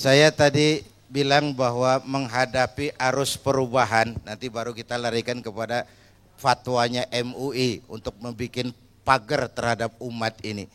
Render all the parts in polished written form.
Saya tadi bilang bahwa menghadapi arus perubahan, nanti baru kita larikan kepada fatwanya MUI untuk membuat pagar terhadap umat ini.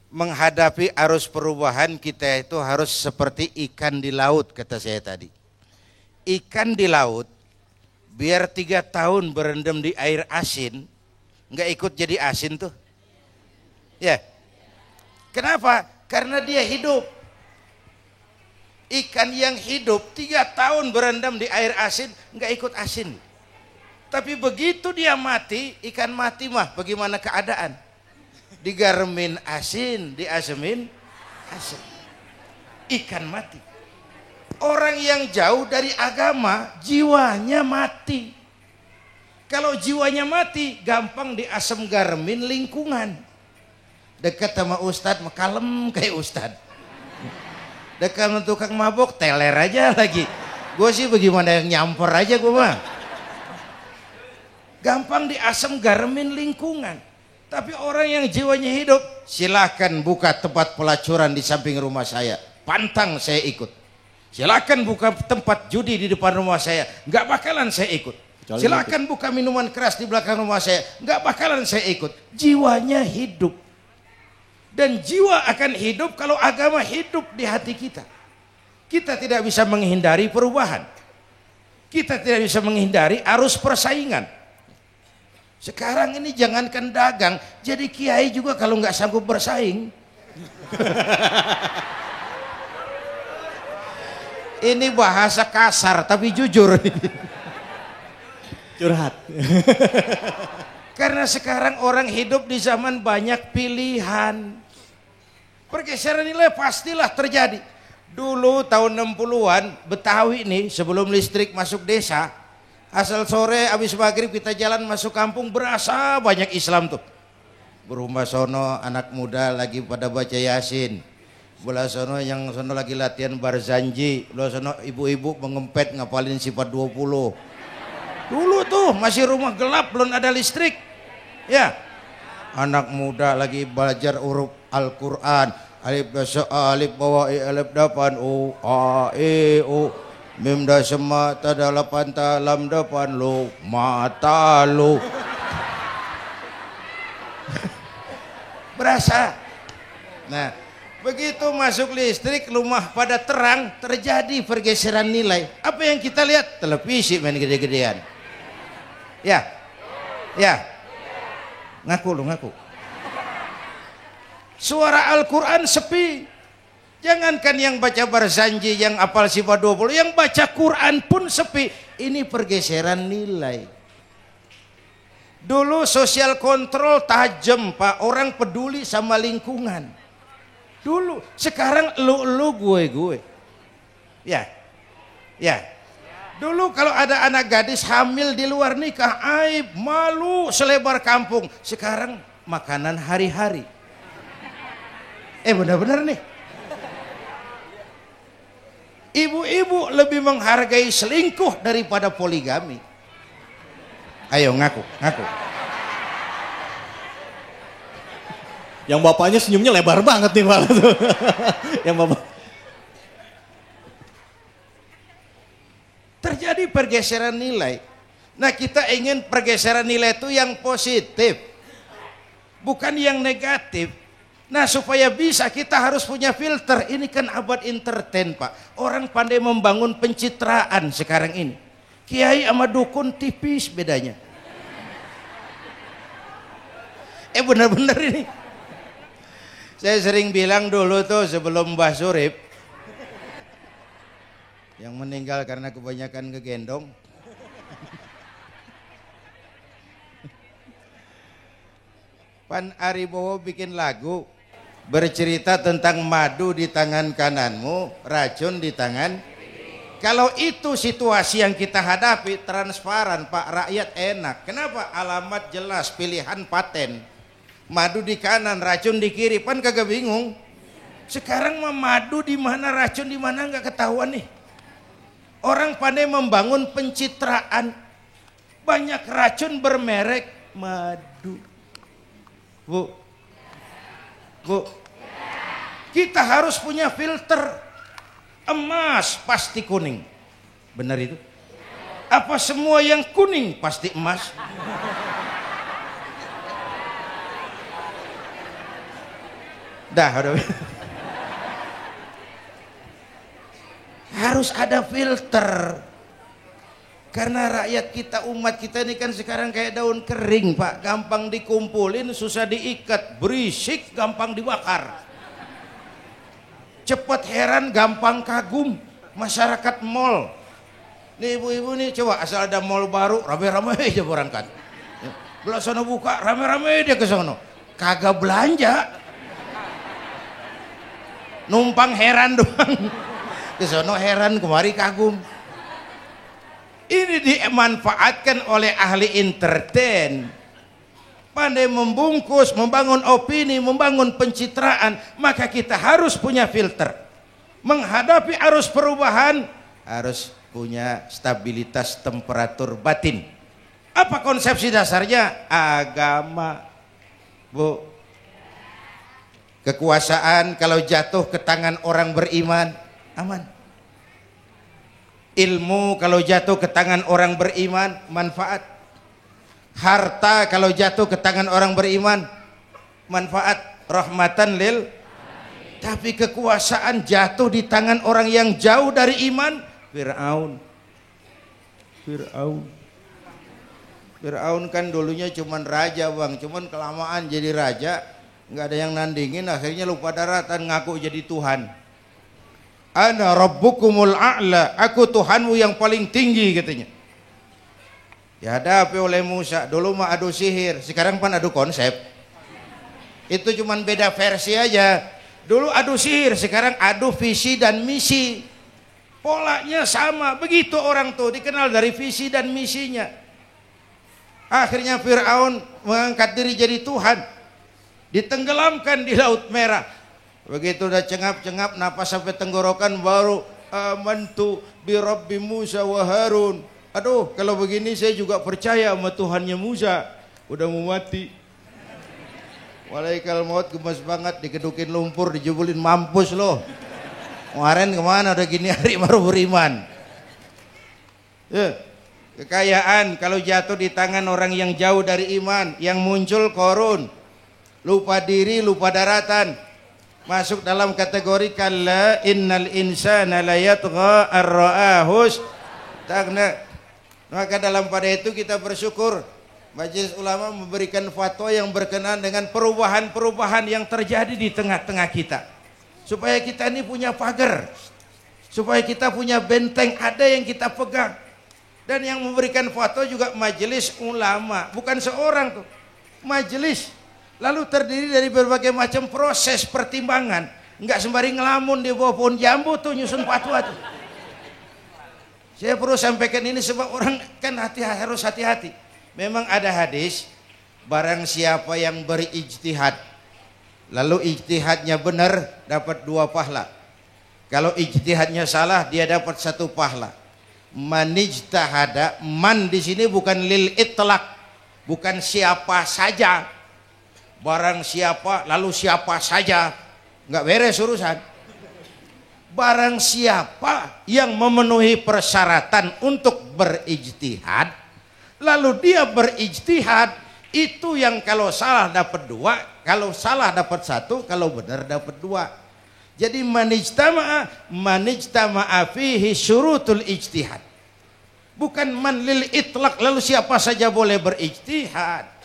Menghadapi arus perubahan kita itu harus seperti ikan di laut, kata saya tadi. Ikan di laut biar 3 tahun berendam di air asin, nggak ikut jadi asin tuh. Ya, kenapa? Karena dia hidup. Ikan yang hidup 3 tahun berendam di air asin nggak ikut asin. Tapi begitu dia mati, ikan mati mah bagaimana keadaan? Digaremin asin, diasemin asin. Ikan mati. Orang yang jauh dari agama, jiwanya mati. Kalau jiwanya mati, gampang diasem garemin lingkungan. Dekat sama ustadz, kalem kayak ustadz. Dekat sama tukang mabok, teler aja lagi. Gue sih bagaimana yang nyamper aja gue mah. Gampang diasem garemin lingkungan. Tapi orang yang jiwanya hidup, silakan buka tempat pelacuran di samping rumah saya. Pantang saya ikut. Silakan buka tempat judi di depan rumah saya. Nggak bakalan saya ikut. Silakan buka minuman keras di belakang rumah saya. Nggak bakalan saya ikut. Jiwanya hidup. Dan jiwa akan hidup kalau agama hidup di hati kita. Kita tidak bisa menghindari perubahan. Kita tidak bisa menghindari arus persaingan. Sekarang ini jangankan dagang, jadi kiai juga kalau nggak sanggup bersaing. Ini bahasa kasar tapi jujur. Curhat. Karena sekarang orang hidup di zaman banyak pilihan. Pergeseran nilai pastilah terjadi. Dulu tahun 60-an Betawi nih sebelum listrik masuk desa, asal sore habis maghrib kita jalan masuk kampung berasa banyak Islam tuh. Berumah sono anak muda lagi pada baca Yasin. Belah sono yang sono lagi latihan barzanji. Belah sono ibu-ibu mengempet ngapalin sifat 20. Dulu tuh masih rumah gelap belum ada listrik. Ya. Anak muda lagi belajar huruf Al-Quran. Alif dasa alif bawa alif dapan u a e u mim dasema tada lapan talam dapan lu mata lu. Berasa. Nah, begitu masuk listrik rumah pada terang terjadi pergeseran nilai. Apa yang kita lihat? Televisi main gede-gedean. Ya. Ya. Ngaku lu ngaku. Suara Al-Quran sepi. Jangankan yang baca barzanji, yang apal sifat 20, yang baca Quran pun sepi. Ini pergeseran nilai. Dulu sosial kontrol tajam Pak, orang peduli sama lingkungan. Dulu, sekarang lu gue. Ya. Ya. Dulu kalau ada anak gadis hamil di luar nikah, aib, malu selebar kampung. Sekarang makanan hari-hari. Benar-benar nih. Ibu-ibu lebih menghargai selingkuh daripada poligami. Ayo ngaku. Yang bapaknya senyumnya lebar banget nih Pak. Yang bapak. Terjadi pergeseran nilai. Nah, kita ingin pergeseran nilai itu yang positif, bukan yang negatif. Nah, supaya bisa kita harus punya filter. Ini kan abad entertain Pak. Orang pandai membangun pencitraan sekarang ini. Kiai sama dukun tipis bedanya. Benar-benar ini. Saya sering bilang dulu tuh sebelum Mbah Surip yang meninggal karena kebanyakan kegendong. Pan Aribowo bikin lagu bercerita tentang madu di tangan kananmu, racun di tangan. Kalau itu situasi yang kita hadapi, transparan Pak, rakyat enak. Kenapa? Alamat jelas, pilihan paten. Madu di kanan, racun di kiri, pan kagak bingung. Sekarang mah madu di mana, racun di mana nggak ketahuan nih. Orang pandai membangun pencitraan. Banyak racun bermerek madu. Bu, kita harus punya filter. emas pasti kuning. Benar itu? Apa semua yang kuning pasti emas? Dah, udah. Harus ada filter. Karena rakyat kita, umat kita ini kan sekarang kayak daun kering, Pak. Gampang dikumpulin, susah diikat. Berisik, gampang dibakar. Cepat heran, gampang kagum. Masyarakat mall. Nih ibu-ibu nih, coba asal ada mall baru, rame-rame aja berangkat. Belah sono buka, rame-rame dia ke sono. Kagak belanja. Numpang heran doang. Ke sono heran, kemari kagum. Ini dimanfaatkan oleh ahli entertain. Pandai membungkus, membangun opini, membangun pencitraan. Maka kita harus punya filter. Menghadapi arus perubahan, harus punya stabilitas temperatur batin. Apa konsepsi dasarnya? Agama, Bu. Kekuasaan kalau jatuh ke tangan orang beriman, aman. Ilmu kalau jatuh ke tangan orang beriman, manfaat. Harta kalau jatuh ke tangan orang beriman, manfaat. Rahmatan lil. Tapi kekuasaan jatuh di tangan orang yang jauh dari iman, Fir'aun kan dulunya cuman raja, Bang. Cuman kelamaan jadi raja, nggak ada yang nandingin, akhirnya lupa daratan, ngaku jadi Tuhan. Ana rabbukumul a'la, aku Tuhanmu yang paling tinggi katanya. Dihadapi oleh Musa. Dulu mah adu sihir, sekarang pan adu konsep. Itu cuman beda versi aja. Dulu adu sihir, sekarang adu visi dan misi. Polanya sama. Begitu orang tuh dikenal dari visi dan misinya. Akhirnya Fir'aun mengangkat diri jadi Tuhan, ditenggelamkan di Laut Merah. Begitu udah cengap-cengap napas sampai tenggorokan, baru amantu bi Rabbi Musa wa Harun. Aduh, kalau begini saya juga percaya sama Tuhannya Musa. Udah mau mati. Walaikal maut, gemes banget, dikedukin lumpur, dijebulin, mampus loh. Kemarin kemana udah gini hari baru beriman. Kekayaan kalau jatuh di tangan orang yang jauh dari iman, yang muncul korun, lupa diri, lupa daratan. Masuk dalam kategori kalla innal insana la yatgha ar-ra'ahus tagna. Maka dalam pada itu kita bersyukur Majelis Ulama memberikan fatwa yang berkenaan dengan perubahan-perubahan yang terjadi di tengah-tengah kita. Supaya kita ini punya pagar, supaya kita punya benteng, ada yang kita pegang. Dan yang memberikan fatwa juga Majelis Ulama, bukan seorang tuh, majelis. Lalu terdiri dari berbagai macam proses pertimbangan. Enggak sembari ngelamun di bawah pohon jambu tuh nyusun fatwa tuh. Saya perlu sampaikan ini sebab orang kan harus hati-hati. Memang ada hadis, barang siapa yang berijtihad, lalu ijtihadnya benar, dapat 2 pahala. Kalau ijtihadnya salah, dia dapat 1 pahala. Manijtahada, man di sini bukan lil itlaq, bukan siapa saja. Barang siapa, lalu siapa saja, nggak beres urusan. Barang siapa yang memenuhi persyaratan untuk berijtihad, lalu dia berijtihad, itu yang kalau salah dapat 2, kalau salah dapat 1, kalau benar dapat 2. Jadi manijtama'a fihi syurutul ijtihad. Bukan man lil itlaq, lalu siapa saja boleh berijtihad.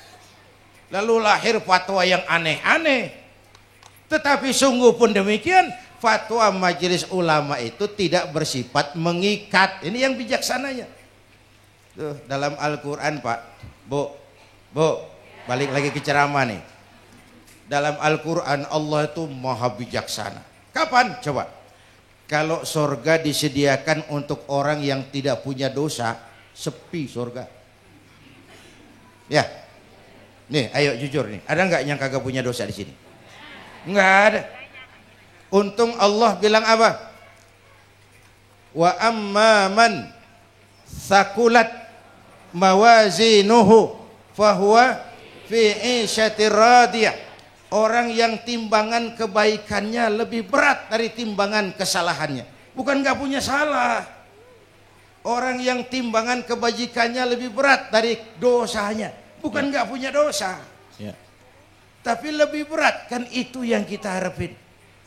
Lalu lahir fatwa yang aneh-aneh. Tetapi sungguh pun demikian, fatwa Majelis Ulama itu tidak bersifat mengikat. Ini yang bijaksananya. Tuh, dalam Al-Quran, Pak. Bu, balik lagi ke ceramah nih. Dalam Al-Quran Allah itu maha bijaksana. Kapan? Coba. Kalau surga disediakan untuk orang yang tidak punya dosa, sepi surga. Ya. Nih, ayo jujur nih. Ada nggak yang kagak punya dosa di sini? Nggak ada. Untung Allah bilang apa? Wa amma man sakulat mawazinuhu fahuwa fi 'isyatir radiyah. Orang yang timbangan kebaikannya lebih berat dari timbangan kesalahannya, Bukan nggak punya salah. Orang yang timbangan kebajikannya lebih berat dari dosanya. Bukan nggak punya dosa. Ya. Tapi lebih berat, kan itu yang kita harapin.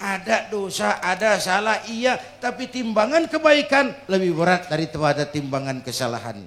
Ada dosa, ada salah, iya. Tapi timbangan kebaikan lebih berat daripada timbangan kesalahan.